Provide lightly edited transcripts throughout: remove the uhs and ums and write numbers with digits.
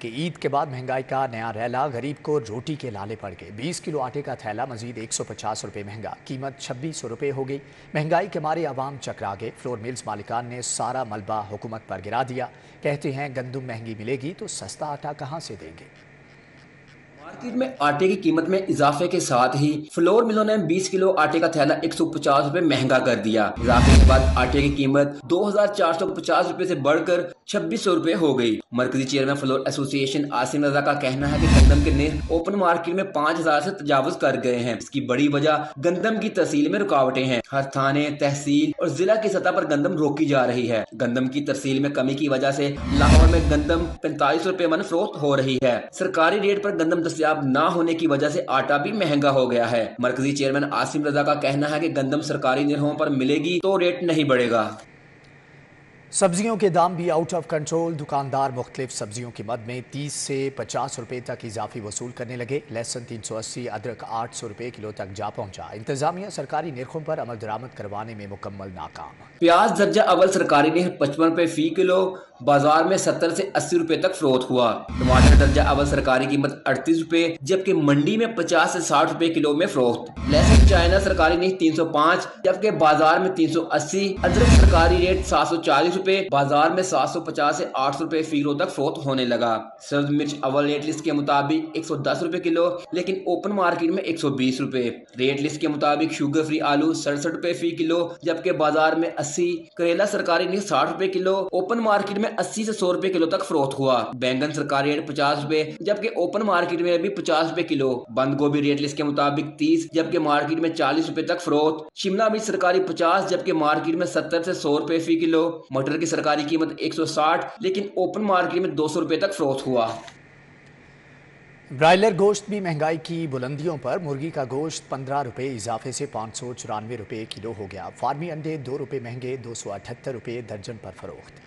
کہ عید کے بعد مہنگائی کا نیا ریلا، غریب کو روٹی کے لالے پڑ گئے۔ 20 کلو آٹے کا تھیلا مزید 150 روپے مہنگا، قیمت 2600 روپے ہو گئی۔ مہنگائی کے مارے عوام چکرا گئے۔ فلور ملز مالکان نے سارا ملبہ حکومت پر گرا دیا۔ کہتے ہیں گندم مہنگی ملے گی تو سستا آٹا کہاں سے دیں گے؟ مارکیٹ میں آٹے کی قیمت میں اضافے کے ساتھ ہی فلور ملوں نے 20 کلو آٹے کا تھیلا 150 روپے مہنگا کر دیا۔ اضافے کے بعد آٹے کی قیمت 2450 روپے سے بڑھ کر 2600 روپے ہو گئی۔ مرکزی چیئرمین فلور ایسوسی ایشن عاصم رضا کا کہنا ہے کہ گندم کے نرخ اوپن مارکیٹ میں 5000 سے تجاوز کر گئے ہیں۔ اس کی بڑی وجہ گندم کی ترسیل میں رکاوٹیں ہیں۔ ہر تھانے، تحصیل اور ضلع کی سطح پر گندم روکی جا رہی ہے۔ گندم کی ترسیل میں کمی کی وجہ سے لاہور میں گندم 45 روپے من فروخت ہو رہی ہے۔ سرکاری ریٹ پر گندم دستیاب نہ ہونے کی وجہ سے آٹا بھی مہنگا ہو گیا ہے۔ مرکزی چیئرمین عاصم رضا کا کہنا ہے کہ گندم سرکاری نرخوں پر ملے گی تو ریٹ نہیں بڑھے گا۔ سبزیوں کے دام بھی آؤٹ آف کنٹرول۔ دکاندار مختلف سبزیوں کی مد میں 30 سے 50 روپے تک اضافی وصول کرنے لگے۔ لہسن 380، ادرک 800 روپے کلو تک جا پہنچا۔ انتظامیہ سرکاری نرخوں پر عمل درآمد کروانے میں مکمل ناکام۔ پیاز درجہ اول سرکاری نرخ 55 روپے فی کلو، بازار میں 70 سے 80 روپے تک فروخت ہوا۔ ٹماٹر درجہ اول سرکاری قیمت 38 روپے جبکہ منڈی میں 50 سے 60 روپے کلو میں فروخت۔ لہسن چائنا سرکاری نرخ 305 جبکہ بازار میں 380۔ ادرک سرکاری ریٹ 740 روپے، بازار میں 750 سے 800 روپے فی کلو تک فروخت ہونے لگا۔ سبز مرچ اول ریٹ لسٹ کے مطابق 110 روپے کلو لیکن اوپن مارکیٹ میں 120 روپے۔ ریٹ لسٹ کے مطابق شوگر فری آلو 67 روپے فی کلو جبکہ بازار میں 80۔ کریلا سرکاری نرخ 60 روپے کلو، اوپن مارکیٹ میں 80 سے 100 روپے کلو تک فروخت ہوا۔ بینگن سرکاری ریٹ 50 روپے جبکہ اوپن مارکیٹ میں بھی 50 روپے کلو۔ بند گوبھی ریٹ لسٹ کے مطابق 30 جبکہ مارکیٹ میں 40 روپے تک فروخت۔ شملہ مرچ سرکاری 50 جبکہ مارکیٹ میں 70 سے 100 روپے فی کلو۔ مٹر کی سرکاری قیمت 160 لیکن اوپن مارکیٹ میں 200 روپے تک فروخت ہوا۔ برائلر گوشت بھی مہنگائی کی بلندیوں پر۔ مرغی کا گوشت 15 روپے اضافے سے 594 روپے کلو ہو گیا۔ فارمی انڈے 2 روپے مہنگے 278 روپے درجن پر فروخت۔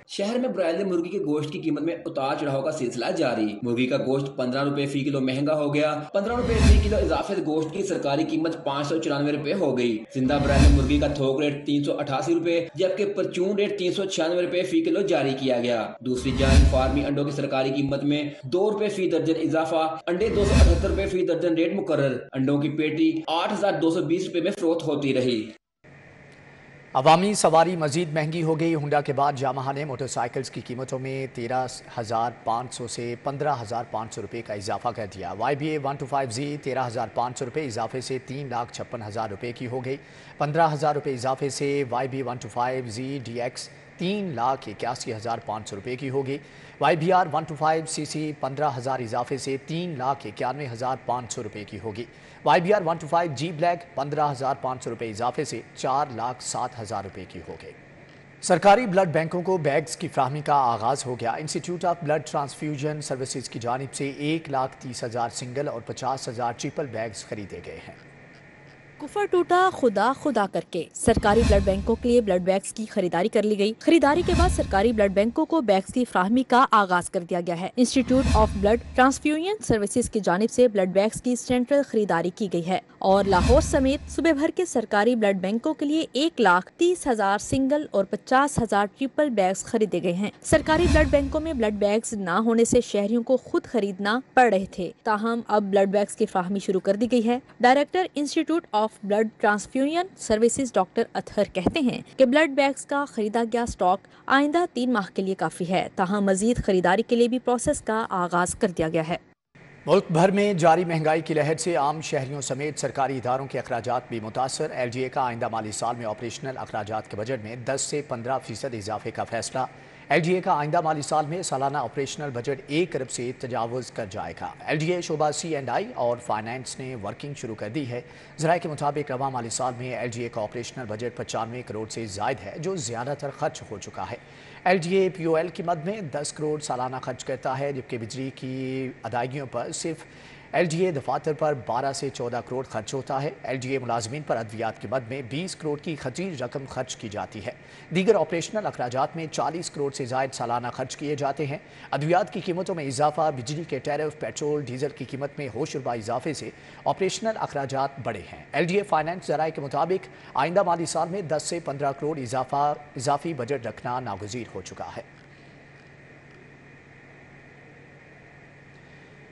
شہر میں برائلر مرغی کے گوشت کی قیمت میں اتار چڑھاؤ کا سلسلہ جاری۔ مرغی کا گوشت 15 روپے فی کلو مہنگا ہو گیا۔ 15 روپے فی کلو اضافے گوشت کی سرکاری قیمت 594 روپے ہو گئی۔ زندہ برائلر مرغی کا تھوک ریٹ 388 روپے جبکہ پرچون ریٹ 396 روپے فی کلو جاری کیا گیا۔ دوسری جانب فارمی انڈوں کی سرکاری قیمت میں 2 روپے فی درجن اضافہ، انڈے 278 روپے فی درجن ریٹ مقرر۔ انڈوں کی پیٹی 8220 روپے میں فروخت ہوتی رہی۔ عوامی سواری مزید مہنگی ہو گئی۔ ہونڈا کے بعد یاماہا نے موٹر سائیکلز کی قیمتوں میں 13,500 سے 15,500 روپے کا اضافہ کر دیا۔ YBA 125Z 13,500 روپے اضافے سے 3,56,000 روپے کی ہو گئی۔ 15,000 روپے اضافے سے YBA 125Z DX 3,81,500 روپے کی ہوگی۔ YBR 125cc 15,000 اضافے سے 3,91,500 روپے کی ہوگی۔ YBR 125G بلیک 15,500 روپے اضافے سے 4,07,000 روپے کی ہوگی۔ سرکاری بلڈ بینکوں کو بیگز کی فراہمی کا آغاز ہو گیا۔ Institute of blood transfusion services کی جانب سے 1,30,000 سنگل اور 50,000 ٹرپل بیگز خریدے گئے ہیں۔ کفر ٹوٹا خدا خدا کر کے سرکاری بلڈ بینکوں کے لیے بلڈ بیگز کی خریداری کر لی گئی۔ خریداری کے بعد سرکاری بلڈ بینکوں کو بیگز کی فراہمی کا آغاز کر دیا گیا ہے۔ Institute of blood transfusion services کی جانب سے بلڈ بیگز کی سینٹرل خریداری کی گئی ہے اور لاہور سمیت صوبے بھر کے سرکاری بلڈ بینکوں کے لیے 1,30,000 سنگل اور 50,000 ٹرپل بیگز خریدے گئے ہیں۔ سرکاری بلڈ بینکوں میں بلڈ بیگز نہ ہونے سے شہریوں کو خود خریدنا پڑ رہے تھے، تاہم اب بلڈ بیگز کی فراہمی شروع کر دی گئی ہے۔ Director institute of blood transfusion services doctor Athar کہتے ہیں کہ بلڈ بیگز کا خریدا گیا سٹاک آئندہ 3 ماہ کے لیے کافی ہے، تاہم مزید خریداری کے لیے بھی پروسیس کا آغاز کر دیا گیا ہے۔ ملک بھر میں جاری مہنگائی کی لہر سے عام شہریوں سمیت سرکاری اداروں کے اخراجات بھی متاثر۔ LGA کا آئندہ مالی سال میں آپریشنل اخراجات کے بجٹ میں 10 سے 15% اضافے کا فیصلہ۔ LGA کا آئندہ مالی سال میں سالانہ آپریشنل بجٹ 1 ارب سے تجاوز کر جائے گا۔ LGA شعبہ C&I اور فائنانس نے ورکنگ شروع کر دی ہے۔ ذرائع کے مطابق رواں مالی سال میں LGA کا آپریشنل بجٹ 95 کروڑ سے زائد ہے، جو زیادہ تر خرچ ہو چکا ہے۔ LGA POL کی مد میں 10 کروڑ سالانہ خرچ کرتا ہے، جبکہ بجلی کی ادائیگیوں پر صرف LGA دفاتر پر 12 سے 14 کروڑ خرچ ہوتا ہے۔ LGA ملازمین پر ادویات کی مد میں 20 کروڑ کی خطیر رقم خرچ کی جاتی ہے۔ دیگر آپریشنل اخراجات میں 40 کروڑ سے زائد سالانہ خرچ کیے جاتے ہیں۔ ادویات کی قیمتوں میں اضافہ، بجلی کے ٹیرف، پیٹرول ڈیزل کی قیمت میں ہوشربا اضافے سے آپریشنل اخراجات بڑھے ہیں۔ LGA فائنانس ذرائع کے مطابق آئندہ مالی سال میں 10 سے 15 کروڑ اضافی بجٹ رکھنا ناگزیر ہو چکا ہے۔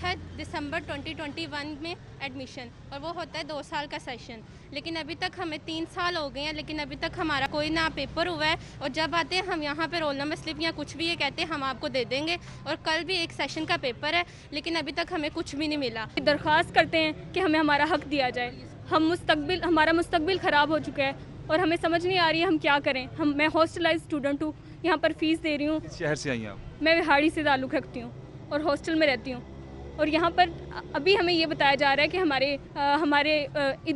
تھا دسمبر 2021 میں ایڈمیشن، اور وہ ہوتا ہے 2 سال کا سیشن، لیکن ابھی تک ہمیں 3 سال ہو گئے ہیں، لیکن ابھی تک ہمارا کوئی نہ پیپر ہوا ہے، اور جب آتے ہیں ہم یہاں پہ رول نمبر سلپ یا کچھ بھی یہ کہتے ہیں ہم آپ کو دے دیں گے، اور کل بھی ایک سیشن کا پیپر ہے، لیکن ابھی تک ہمیں کچھ بھی نہیں ملا۔ درخواست کرتے ہیں کہ ہمیں ہمارا حق دیا جائے، ہمارا مستقبل خراب ہو چکا ہے اور ہمیں سمجھ نہیں آ رہی ہے ہم کیا کریں۔ میں ہاسٹلائز اسٹوڈنٹ ہوں، یہاں پر فیس دے رہی ہوں۔ کس شہر سے آئی ہیں آپ؟ میں وہاڑی سے تعلق رکھتی ہوں اور ہاسٹل میں رہتی ہوں، اور یہاں پر ابھی ہمیں یہ بتایا جا رہا ہے کہ ہمارے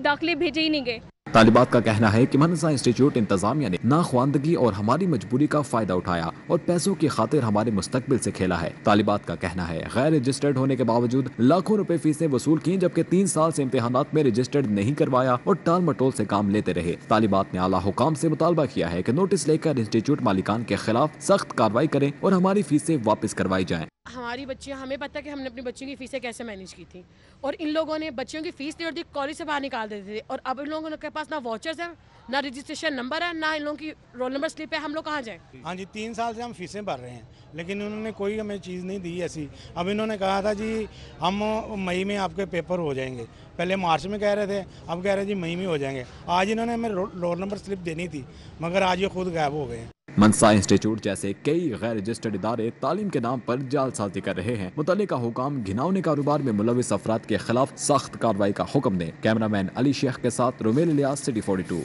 داخلے بھیجے ہی نہیں گئے۔ طالبات کا کہنا ہے کہ منصا انسٹیٹیوٹ انتظامیہ نے ناخواندگی اور ہماری مجبوری کا فائدہ اٹھایا اور پیسوں کی خاطر ہمارے مستقبل سے کھیلا ہے۔ طالبات کا کہنا ہے غیر رجسٹرڈ ہونے کے باوجود لاکھوں روپے فیسیں وصول کی، جبکہ 3 سال سے امتحانات میں رجسٹرڈ نہیں کروایا اور ٹال مٹول سے کام لیتے رہے۔ طالبات نے اعلیٰ حکام سے مطالبہ کیا ہے کہ نوٹس لے کر انسٹیٹیوٹ مالکان کے خلاف سخت کارروائی کریں اور ہماری فیسیں واپس کروائی جائیں۔ ہماری بچیاں، ہمیں پتہ کہ ہم نے اپنی بچیوں کی فیسیں کیسے مینیج کی تھیں، اور ان لوگوں نے بچیوں کی فیس نہیں ہوتی، کالج سے باہر نکال دیتے تھے، اور اب ان لوگوں کے پاس نہ واچرز ہیں، نہ رجسٹریشن نمبر ہے، نہ ان لوگوں کی رول نمبر سلپ ہے۔ ہم لوگ کہاں جائیں؟ ہاں جی، 3 سال سے ہم فیسیں بھر رہے ہیں، لیکن انہوں نے کوئی ہمیں چیز نہیں دی ایسی۔ اب انہوں نے کہا تھا جی ہم مئی میں آپ کے پیپر ہو جائیں گے، پہلے مارچ میں کہہ رہے تھے، اب کہہ رہے جی مئی میں ہو جائیں گے۔ آج انہوں نے ہمیں رول نمبر سلپ دینی تھی، مگر آج یہ خود غائب ہو گئے ہیں۔ منصا انسٹیٹیوٹ جیسے کئی غیر رجسٹرڈ ادارے تعلیم کے نام پر جعل سازی کر رہے ہیں۔ متعلقہ حکام گھناؤنے کاروبار میں ملوث افراد کے خلاف سخت کارروائی کا حکم دیں۔ کیمرہ مین علی شیخ کے ساتھ رومیل الیاس، سٹی 42۔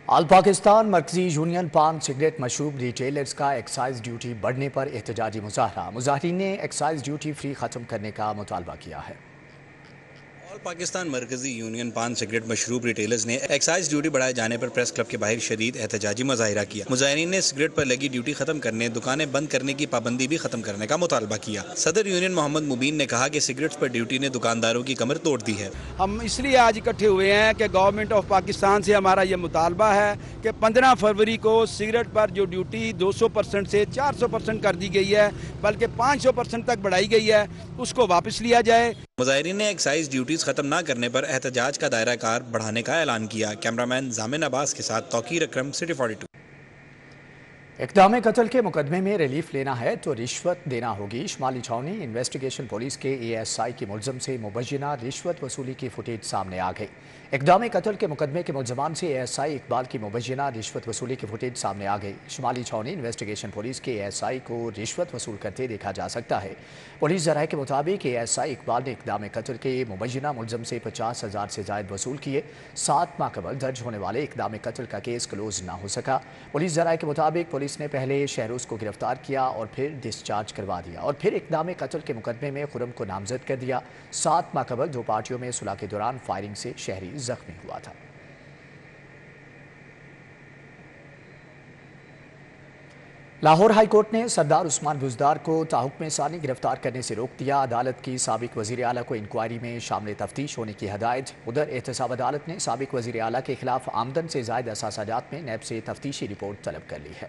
آل پاکستان مرکزی یونین پان سگریٹ مشروب ریٹیلرز کا ایکسائز ڈیوٹی بڑھنے پر احتجاجی مظاہرہ۔ مظاہرین نے ایکسائز ڈیوٹی فری ختم کرنے کا مطالبہ کیا ہے۔ آل پاکستان مرکزی یونین پان سگریٹ مشروب ریٹیلرز نے ایکسائز ڈیوٹی بڑھائے جانے پر پریس کلب کے باہر شدید احتجاجی مظاہرہ کیا۔ مظاہرین نے سگریٹ پر لگی ڈیوٹی ختم کرنے، دکانیں بند کرنے کی پابندی بھی ختم کرنے کا مطالبہ کیا۔ صدر یونین محمد مبین نے کہا کہ سگریٹس پر ڈیوٹی نے دکانداروں کی کمر توڑ دی ہے۔ ہم اس لیے آج اکٹھے ہوئے ہیں کہ گورنمنٹ آف پاکستان سے ہمارا یہ مطالبہ ہے کہ 15 فروری کو سگریٹ پر جو ڈیوٹی 200% سے 400% کر دی گئی ہے، بلکہ 500% تک بڑھائی گئی ہے، اس کو واپس لیا جائے۔ مظاہرین نے ایکسائز ڈیوٹیز ختم نہ کرنے پر احتجاج کا دائرہ کار بڑھانے کا اعلان کیا۔ کیمرامین زامن عباس کے ساتھ توقیر اکرم، سٹی 42۔ اقدام قتل کے مقدمے میں ریلیف لینا ہے تو رشوت دینا ہوگی۔ شمالی چھاؤنی انویسٹیگیشن پولیس کے ASI کی ملزم سے مبینہ رشوت وصولی کی فوٹیج سامنے آ گئی۔ اقدام قتل کے مقدمے کے ملزمان سے ASI اقبال کی مبینہ رشوت وصولی کی فوٹیج سامنے آ گئی۔ شمالی چھاؤنی انویسٹیگیشن پولیس کے ASI کو رشوت وصول کرتے دیکھا جا سکتا ہے۔ پولیس ذرائع کے مطابق ASI اقبال نے اقدام قتل کے مبینہ ملزم سے 50,000 سے زائد وصول کیے۔ 7 ماہ قبل درج ہونے والے اقدام قتل کا کیس کلوز نہ ہو سکا۔ پولیس ذرائع کے مطابق پولیس نے پہلے شہروز کو گرفتار کیا اور پھر ڈسچارج کروا دیا اور پھر اقدام قتل کے مقدمے میں خرم کو نامزد کر دیا۔ 7 ماہ قبل 2 پارٹیوں میں صلح کے دوران فائرنگ سے شہری زخمی ہوا تھا۔ لاہور ہائی کورٹ نے سردار عثمان بزدار کو تاحکم ثانی گرفتار کرنے سے روک دیا۔ عدالت کی سابق وزیر اعلیٰ کو انکوائری میں شامل تفتیش ہونے کی ہدایت۔ ادھر احتساب عدالت نے سابق وزیر اعلیٰ کے خلاف آمدن سے زائد اثاثہ جات میں نیب سے تفتیشی رپورٹ طلب کر لی ہے۔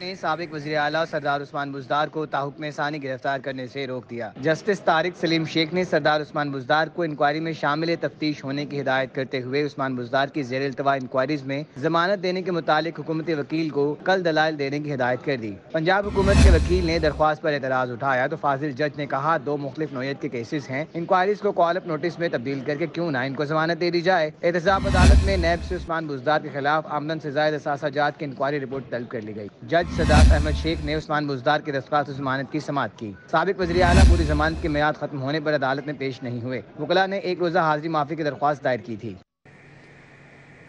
نے سابق وزیر اعلیٰ سردار عثمان بزدار کو تاحکم ثانی گرفتار کرنے سے روک دیا۔ جسٹس طارق سلیم شیخ نے سردار عثمان بزدار کو انکوائری میں شامل تفتیش ہونے کی ہدایت کرتے ہوئے عثمان بزدار کی زیر التوا انکوائریز میں ضمانت دینے کے متعلق حکومتی وکیل کو کل دلائل دینے کی ہدایت کر دی۔ پنجاب حکومت کے وکیل نے درخواست پر اعتراض اٹھایا تو فاضل جج نے کہا 2 مختلف نوعیت کے کیسز ہیں، انکوائریز کو کال اپ نوٹس میں تبدیل کر کے کیوں نہ ان کو ضمانت دے دی جائے۔ احتساب عدالت میں نیب سے عثمان بزدار کے خلاف آمدن سے زائد اثاثہ جات کی انکوائری رپورٹ طلب کر لی گئی۔ جج صداق احمد شیخ نے عثمان بزدار کی درخواست ضمانت کی سماعت کی۔ سابق وزیر اعلیٰ پوری ضمانت کی میعاد ختم ہونے پر عدالت میں پیش نہیں ہوئے۔ وکلاء نے 1 روزہ حاضری معافی کی درخواست دائر کی تھی۔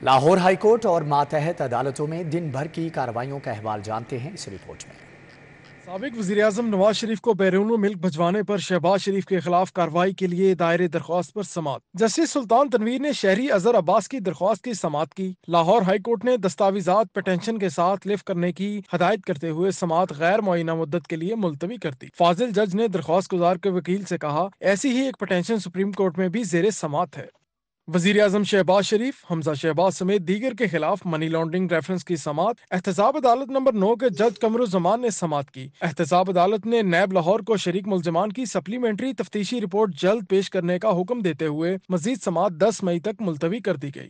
لاہور ہائی کورٹ اور ماتحت عدالتوں میں دن بھر کی کارروائیوں کا احوال جانتے ہیں اس رپورٹ میں۔ سابق وزیر اعظم نواز شریف کو بیرون ملک بھجوانے پر شہباز شریف کے خلاف کارروائی کے لیے دائر درخواست پر سماعت۔ جسٹس سلطان تنویر نے شہری اظہر عباس کی درخواست کی سماعت کی۔ لاہور ہائی کورٹ نے دستاویزات پٹینشن کے ساتھ لفٹ کرنے کی ہدایت کرتے ہوئے سماعت غیر معینہ مدت کے لیے ملتوی کر دی۔ فاضل جج نے درخواست گزار کے وکیل سے کہا ایسی ہی ایک پٹینشن سپریم کورٹ میں بھی زیر سماعت ہے۔ وزیر اعظم شہباز شریف، حمزہ شہباز سمیت دیگر کے خلاف منی لانڈرنگ ریفرنس کی سماعت احتساب عدالت نمبر 9 کے جج قمرالزمان نے سماعت کی۔ احتساب عدالت نے نیب لاہور کو شریک ملزمان کی سپلیمنٹری تفتیشی رپورٹ جلد پیش کرنے کا حکم دیتے ہوئے مزید سماعت 10 مئی تک ملتوی کر دی گئی۔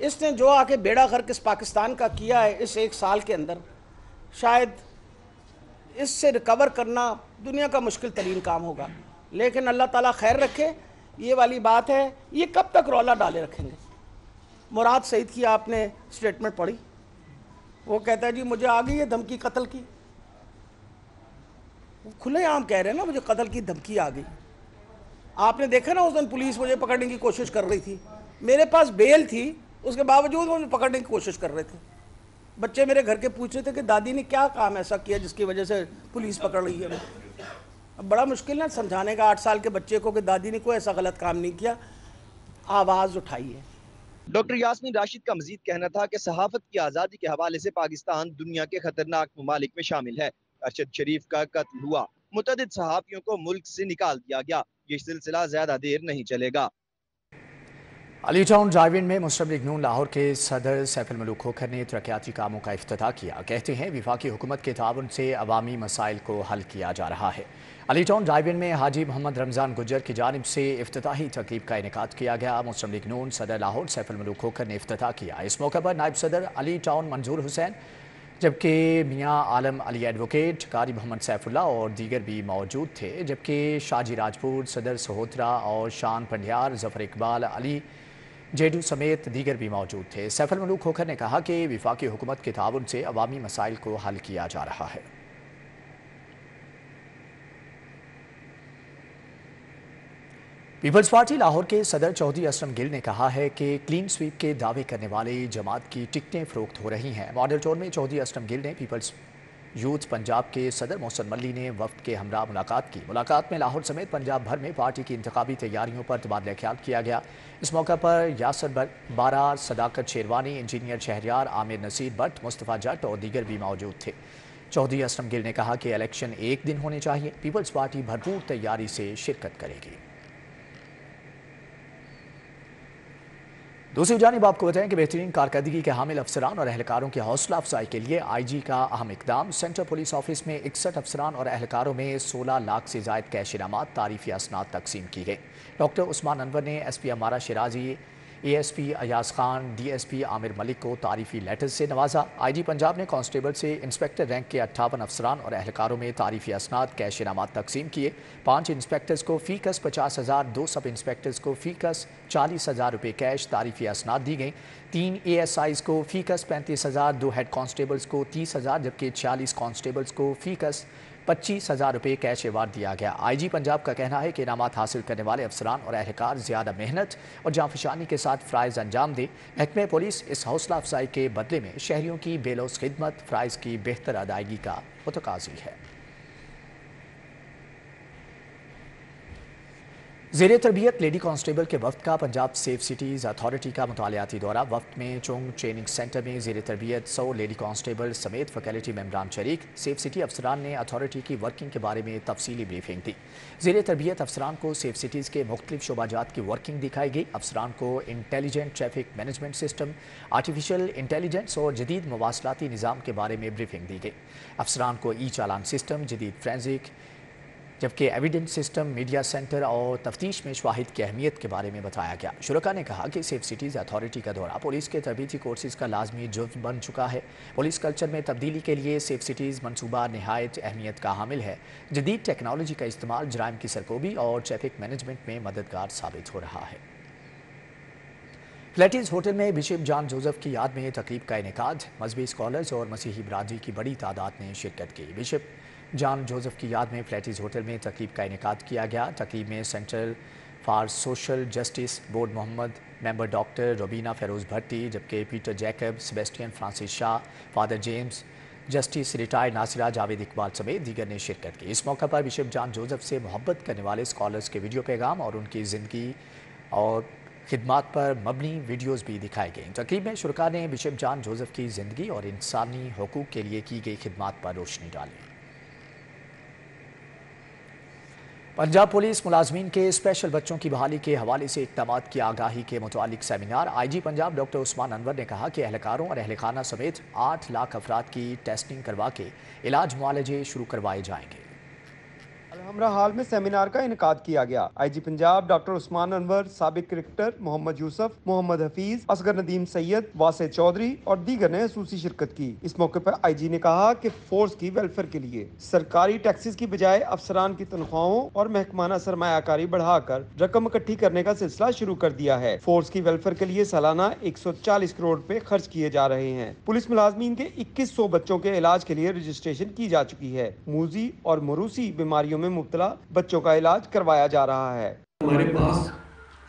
اس نے جو آ کے بیڑا غرق اس پاکستان کا کیا ہے اس 1 سال کے اندر، شاید اس سے ریکور کرنا دنیا کا مشکل ترین کام ہوگا، لیکن اللہ تعالیٰ خیر رکھے۔ یہ والی بات ہے، یہ کب تک رولا ڈالے رکھیں گے؟ مراد سعید کی آپ نے سٹیٹمنٹ پڑھی، وہ کہتا ہے جی مجھے آ گئی ہے دھمکی قتل کی، وہ کھلے عام کہہ رہے ہیں نا مجھے قتل کی دھمکی آ گئی۔ آپ نے دیکھا نا اس دن پولیس مجھے پکڑنے کی کوشش کر رہی تھی، میرے پاس بیل تھی، اس کے باوجود مجھے پکڑنے کی کوشش کر رہے تھے۔ بچے میرے گھر کے پوچھ رہے تھے کہ دادی نے کیا کام ایسا کیا جس کی وجہ سے پولیس پکڑ رہی ہے۔ اب بڑا مشکل ہے سمجھانے کا 8 سال کے بچے کو کہ دادی نے کوئی ایسا غلط کام نہیں کیا، آواز اٹھائی ہے۔ ڈاکٹر یاسمین راشد کا مزید کہنا تھا کہ صحافت کی آزادی کے حوالے سے پاکستان دنیا کے خطرناک ممالک میں شامل ہے۔ ارشد شریف کا قتل ہوا، متعدد صحافیوں کو ملک سے نکال دیا گیا، یہ سلسلہ زیادہ دیر نہیں چلے گا۔ علی ٹاؤن ڈرائیو-ان میں مسلم لیگ نون لاہور کے صدر سیف الملوک کھوکھر نے ترقیاتی کاموں کا افتتاح کیا۔ کہتے ہیں وفاقی حکومت کے تعاون سے عوامی مسائل کو حل کیا جا رہا ہے۔ علی ٹاؤن ڈرائیو-ان میں حاجی محمد رمضان گجر کی جانب سے افتتاحی تقریب کا انعقاد کیا گیا۔ مسلم لیگ نون صدر لاہور سیف الملوک کھوکھر نے افتتاح کیا۔ اس موقع پر نائب صدر علی ٹاؤن منظور حسین، جبکہ میاں عالم علی ایڈوکیٹ، قاری محمد سیف اللہ اور دیگر بھی موجود تھے، جبکہ شاجی راجپور، صدر سہوترا اور شان پنڈیار، ظفر اقبال، علی جیڈو سمیت دیگر بھی موجود تھے۔ سیف الملوک کھوکھر نے کہا کہ وفاقی حکومت کے تعاون سے عوامی مسائل کو حل کیا جا رہا ہے۔ پیپلز پارٹی لاہور کے صدر چودھری اسلم گل نے کہا ہے کہ کلین سویپ کے دعوے کرنے والے جماعت کی ٹکٹیں فروخت ہو رہی ہیں۔ ماڈل ٹاؤن میں چودھری اسلم گل نے پیپلز یوتھ پنجاب کے صدر محسن ملی نے وفد کے ہمراہ ملاقات کی۔ ملاقات میں لاہور سمیت پنجاب بھر میں پارٹی کی انتخابی تیاریوں پر تبادلہ خیال کیا گیا۔ اس موقع پر یاسر بارہ، صداقت شیروانی، انجینئر شہریار، عامر نصیر بٹ، مصطفیٰ جٹ اور دیگر بھی موجود تھے۔ چودھری اسلم گل نے کہا کہ الیکشن ایک دن ہونے چاہیے، پیپلز پارٹی بھرپور تیاری سے شرکت کرے گی۔ دوسری جانب آپ کو بتائیں کہ بہترین کارکردگی کے حامل افسران اور اہلکاروں کی حوصلہ افزائی کے لیے آئی جی کا اہم اقدام۔ سینٹرل پولیس آفس میں 61 افسران اور اہلکاروں میں 16 لاکھ سے زائد کیش انعامات، تعریفی اسناد تقسیم کی گئی۔ ڈاکٹر عثمان انور نے S P Amara Shirazi, A S P Ayaz Khan, D S P Aamir Malik کو تعریفی لیٹر سے نوازا۔ آئی جی پنجاب نے کانسٹیبل سے انسپکٹر رینک کے 58 افسران اور اہلکاروں میں تعریفی اسناد، کیش انعامات تقسیم کیے۔ 5 انسپکٹرز کو فی کس 50,000، 2 سب انسپکٹرز کو فی کس 40,000 روپے کیش تعریفی اسناد دی گئیں۔ 3 اے ایس آئیز کو فی کس 35,000، 2 ہیڈ کانسٹیبلز کو 30,000 جبکہ 46 کانسٹیبلز کو فی کس 25,000 روپے کیش ایوارڈ دیا گیا۔ آئی جی پنجاب کا کہنا ہے کہ انعامات حاصل کرنے والے افسران اور اہلکار زیادہ محنت اور جانفشانی کے ساتھ فرائض انجام دیں۔ محکمہ پولیس اس حوصلہ افزائی کے بدلے میں شہریوں کی بے لوث خدمت، فرائض کی بہتر ادائیگی کا متقاضی ہے۔ زیر تربیت لیڈی کانسٹیبل کے وفد کا پنجاب سیف سٹیز اتھارٹی کا مطالعاتی دورہ۔ وفد میں چونگ ٹریننگ سینٹر میں زیر تربیت 100 لیڈی کانسٹیبل سمیت فیکلٹی ممبران شریک۔ سیف سٹی افسران نے اتھارٹی کی ورکنگ کے بارے میں تفصیلی بریفنگ دی۔ زیر تربیت افسران کو سیف سٹیز کے مختلف شعبہ جات کی ورکنگ دکھائی گئی۔ افسران کو intelligent traffic management system, artificial intelligence اور جدید مواصلاتی نظام کے بارے میں بریفنگ دی گئی۔ افسران کو ای چالان سسٹم، جدید فرینزک، جبکہ ایویڈنس سسٹم، میڈیا سینٹر اور تفتیش میں شواہد کی اہمیت کے بارے میں بتایا گیا۔ شرکاء نے کہا کہ سیف سٹیز اتھارٹی کا دورہ پولیس کے تربیتی کورسز کا لازمی جزو بن چکا ہے۔ پولیس کلچر میں تبدیلی کے لیے سیف سٹیز منصوبہ نہایت اہمیت کا حامل ہے۔ جدید ٹیکنالوجی کا استعمال جرائم کی سرکوبی اور ٹریفک مینجمنٹ میں مددگار ثابت ہو رہا ہے۔ فلیٹیز ہوٹل میں بشپ جان جوزف کی یاد میں تقریب کا انعقاد۔ مذہبی اسکالرز اور مسیحی برادری کی بڑی تعداد نے شرکت کی۔ بشپ جان جوزف کی یاد میں فلیٹیز ہوٹل میں تقریب کا انعقاد کیا گیا۔ تقریب میں central for social justice board Muhammad member doctor Rubina Feroz Bhatti, جبکہ Peter Jacob, Sebastian Francis Shah, father James, justice retired Nasira Javed Iqbal سمیت دیگر نے شرکت کی۔ اس موقع پر بشپ جان جوزف سے محبت کرنے والے اسکالرز کے ویڈیو پیغام اور ان کی زندگی اور خدمات پر مبنی ویڈیوز بھی دکھائے گئے۔ تقریب میں شرکاء نے بشپ جان جوزف کی زندگی اور انسانی حقوق کے لیے کی گئی خدمات پر روشنی ڈالی۔ پنجاب پولیس ملازمین کے اسپیشل بچوں کی بحالی کے حوالے سے اقدامات کی آگاہی کے متعلق سیمینار۔ آئی جی پنجاب ڈاکٹر عثمان انور نے کہا کہ اہلکاروں اور اہل خانہ سمیت 8 لاکھ افراد کی ٹیسٹنگ کروا کے علاج معالجے شروع کروائے جائیں گے۔ ہمراہ حال میں سیمینار کا انعقاد کیا گیا۔ آئی جی پنجاب ڈاکٹر عثمان انور، سابق کرکٹر محمد یوسف، محمد حفیظ، اصغر ندیم سید، واسع چودھری اور دیگر نے خصوصی شرکت کی۔ اس موقع پر آئی جی نے کہا کہ فورس کی ویلفیئر کے لیے سرکاری ٹیکسز کی بجائے افسران کی تنخواہوں اور محکمانہ سرمایہ کاری بڑھا کر رقم اکٹھی کرنے کا سلسلہ شروع کر دیا ہے۔ فورس کی ویلفیئر کے لیے سالانہ 140 کروڑ روپے خرچ کیے جا رہے ہیں۔ پولیس ملازمین کے 2100 بچوں کے علاج کے لیے رجسٹریشن کی جا چکی ہے۔ موذی اور موروثی بیماریوں میں مبتلا بچوں کا علاج کروایا جا رہا ہے۔ ہمارے پاس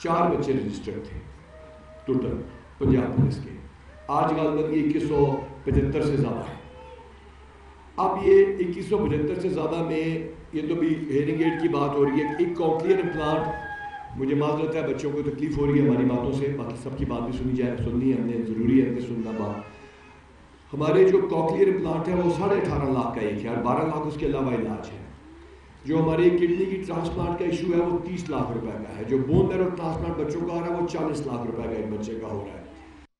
4 بچے رجسٹرڈ تھے ٹوٹل پنجاب پولیس کے، آج غالباً 2175 سے زیادہ ہے۔ اب یہ 2175 سے زیادہ میں یہ تو بھی ہیئرنگ ایڈ کی بات ہو رہی ہے، ایک کوکلیئر امپلانٹ، مجھے معذرت ہے بچوں کو تکلیف ہو رہی ہے ہماری باتوں سے، باقی سب کی بات بھی سنی جائے، سننی ہم نے ضروری ہے کہ سننا بات۔ ہمارے جو کوکلیئر امپلانٹ ہے وہ 18.5 لاکھ کا ایک ہے اور 12 لاکھ اس کے علاوہ علاج ہے۔ جو ہماری کڈنی کی ٹرانسپلانٹ کا ایشو ہے وہ 30 لاکھ روپے کا ہے، جو بون میرو ٹرانسپلانٹ بچوں کا آ رہا ہے وہ 40 لاکھ روپے کا ایک بچے کا ہو رہا ہے۔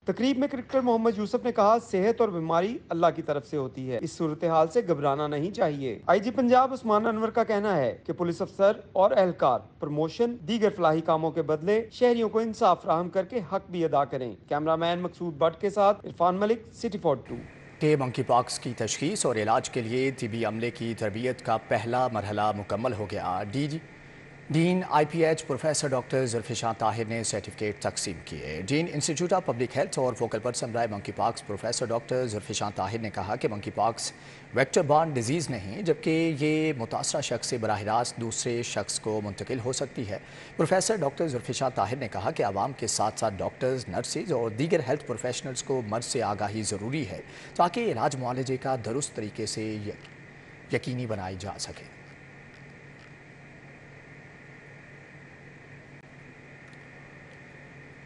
تقریب میں کرکٹر محمد یوسف نے کہا صحت اور بیماری اللہ کی طرف سے ہوتی ہے، اس صورتحال سے گھبرانا نہیں چاہیے۔ آئی جی پنجاب عثمان انور کا کہنا ہے کہ پولیس افسر اور اہلکار پروموشن دیگر فلاحی کاموں کے بدلے شہریوں کو انصاف فراہم کر کے حق بھی ادا کریں۔ کیمرہ مین مقصود بٹ کے ساتھ عرفان ملک، سٹی 42۔ کہ منکی پاکس کی تشخیص اور علاج کے لیے طبی عملے کی تربیت کا پہلا مرحلہ مکمل ہو گیا۔ Dean I P H professor doctor Zulfishan Tahir نے سرٹیفکیٹ تقسیم کیے۔ Dean institute of public health اور فوکل پرسن برائے monkeypox professor doctor Zulfishan Tahir نے کہا کہ منکی پاکس ویکٹر بارن ڈیزیز نہیں، جبکہ یہ متاثرہ شخص سے براہ راست دوسرے شخص کو منتقل ہو سکتی ہے۔ پروفیسر ڈاکٹر زلفشان طاہر نے کہا کہ عوام کے ساتھ ساتھ ڈاکٹرز، نرسز اور دیگر ہیلتھ پروفیشنلز کو مرض سے آگاہی ضروری ہے تاکہ علاج معالجے کا درست طریقے سے یقینی بنائی جا سکے۔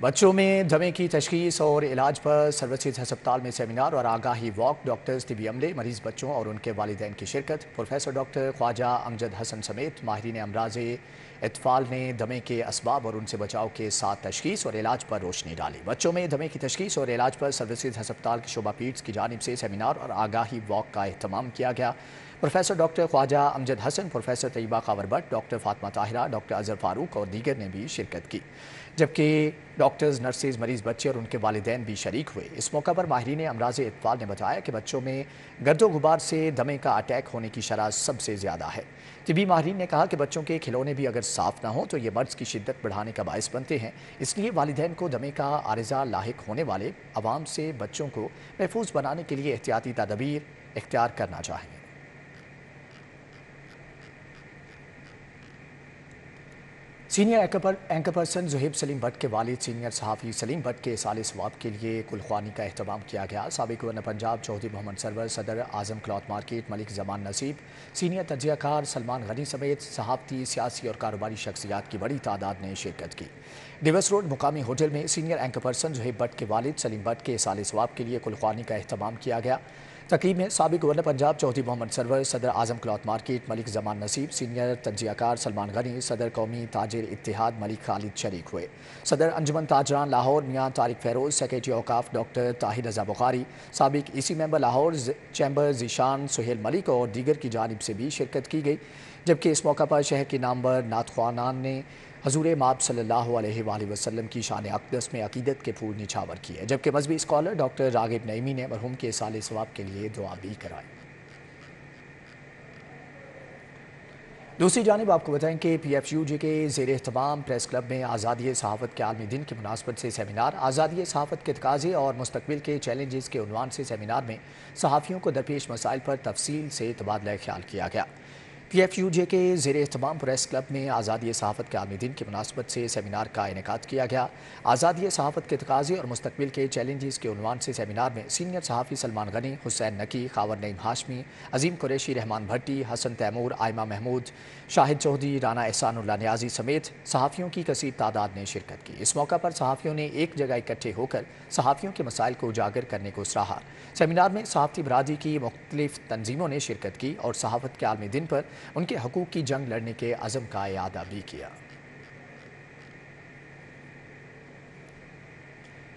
بچوں میں دمے کی تشخیص اور علاج پر سروسز ہسپتال میں سیمینار اور آگاہی واک، ڈاکٹرز، طبی عملے، مریض بچوں اور ان کے والدین کی شرکت۔ پروفیسر ڈاکٹر خواجہ امجد حسن سمیت ماہرین امراض اطفال نے دمے کے اسباب اور ان سے بچاؤ کے ساتھ تشخیص اور علاج پر روشنی ڈالی۔ بچوں میں دمے کی تشخیص اور علاج پر سروسز ہسپتال کے شعبہ پیٹس کی جانب سے سیمینار اور آگاہی واک کا اہتمام کیا گیا۔ Professor doctor Khawaja Amjad Hassan, professor Tayyaba Khawar Butt, doctor Fatima Tahira, doctor Azhar Farooq اور دیگر نے بھی شرکت کی، جبکہ ڈاکٹرز، نرسز، مریض بچے اور ان کے والدین بھی شریک ہوئے۔ اس موقع پر ماہرین امراض اطفال نے بتایا کہ بچوں میں گرد و غبار سے دمے کا اٹیک ہونے کی شرح سب سے زیادہ ہے۔ طبی ماہرین نے کہا کہ بچوں کے کھلونے بھی اگر صاف نہ ہوں تو یہ مرض کی شدت بڑھانے کا باعث بنتے ہیں، اس لیے والدین کو دمے کا عارضہ لاحق ہونے والے عوام سے بچوں کو محفوظ بنانے کے لیے احتیاطی تدابیر اختیار کرنا چاہیے۔ Senior anchor person Zohaib Saleem Butt کے والد سینئر صحافی سلیم بٹ کے اصالِ ثواب کے لیے کلخوانی کا اہتمام کیا گیا۔ سابق گورنر پنجاب چودھری محمد سرور، صدر اعظم کلاتھ مارکیٹ ملک زمان نصیب، سینئر تجزیہ کار سلمان غنی سمیت صحافتی، سیاسی اور کاروباری شخصیات کی بڑی تعداد نے شرکت کی۔ ڈیوس روڈ مقامی ہوٹل میں senior anchor person Zohaib but کے والد سلیم بٹ کے اصالِ ثواب کے لیے کلخوانی کا اہتمام کیا گیا۔ تقریب میں سابق گورنر پنجاب چودھری محمد سرور، صدر اعظم کلاتھ مارکیٹ ملک زمان نصیب، سینئر تجزیہ کار سلمان غنی، صدر قومی تاجر اتحاد ملک خالد شریک ہوئے۔ صدر انجمن تاجران لاہور میاں طارق فیروز، سیکریٹری اوقاف ڈاکٹر طاہر رضا بخاری، سابق ای سی ممبر لاہور چیمبر ذیشان سہیل ملک اور دیگر کی جانب سے بھی شرکت کی گئی، جبکہ اس موقع پر شہر کے نامور نعت خوانان نے حضور مآب صلی اللہ علیہ وآلہ وسلم کی شان اقدس میں عقیدت کے پھول نچھاور کیے، جبکہ مذہبی اسکالر ڈاکٹر راغب نعیمی نے مرحوم کے اصالِ ثواب کے لیے دعا بھی کرائی۔ دوسری جانب آپ کو بتائیں کہ پی ایف یو جے کے زیر اہتمام پریس کلب میں آزادی صحافت کے عالمی دن کی مناسبت سے سیمینار، آزادی صحافت کے تقاضے اور مستقبل کے چیلنجز کے عنوان سے سیمینار میں صحافیوں کو درپیش مسائل پر تفصیل سے تبادلہ خیال کیا گیا۔ پی ایف یو جے کے زیر اہتمام پریس کلب میں آزادی صحافت کے عالمی دن کی مناسبت سے سیمینار کا انعقاد کیا گیا۔ آزادی صحافت کے تقاضے اور مستقبل کے چیلنجز کے عنوان سے سیمینار میں سینئر صحافی سلمان غنی، حسین نقی، خاور نعیم ہاشمی، عظیم قریشی، رحمان بھٹی، حسن تیمور، آئمہ محمود، شاہد چودھری، رانا احسان اللہ نیازی سمیت صحافیوں کی کثیر تعداد نے شرکت کی۔ اس موقع پر صحافیوں نے ایک جگہ اکٹھے ہو کر صحافیوں کے مسائل کو اجاگر کرنے کو سراہا۔ سیمینار میں صحافتی برادری کی مختلف تنظیموں نے شرکت کی اور صحافت کے عالمی دن پر ان کے حقوق کی جنگ لڑنے کے عزم کا اعادہ بھی کیا۔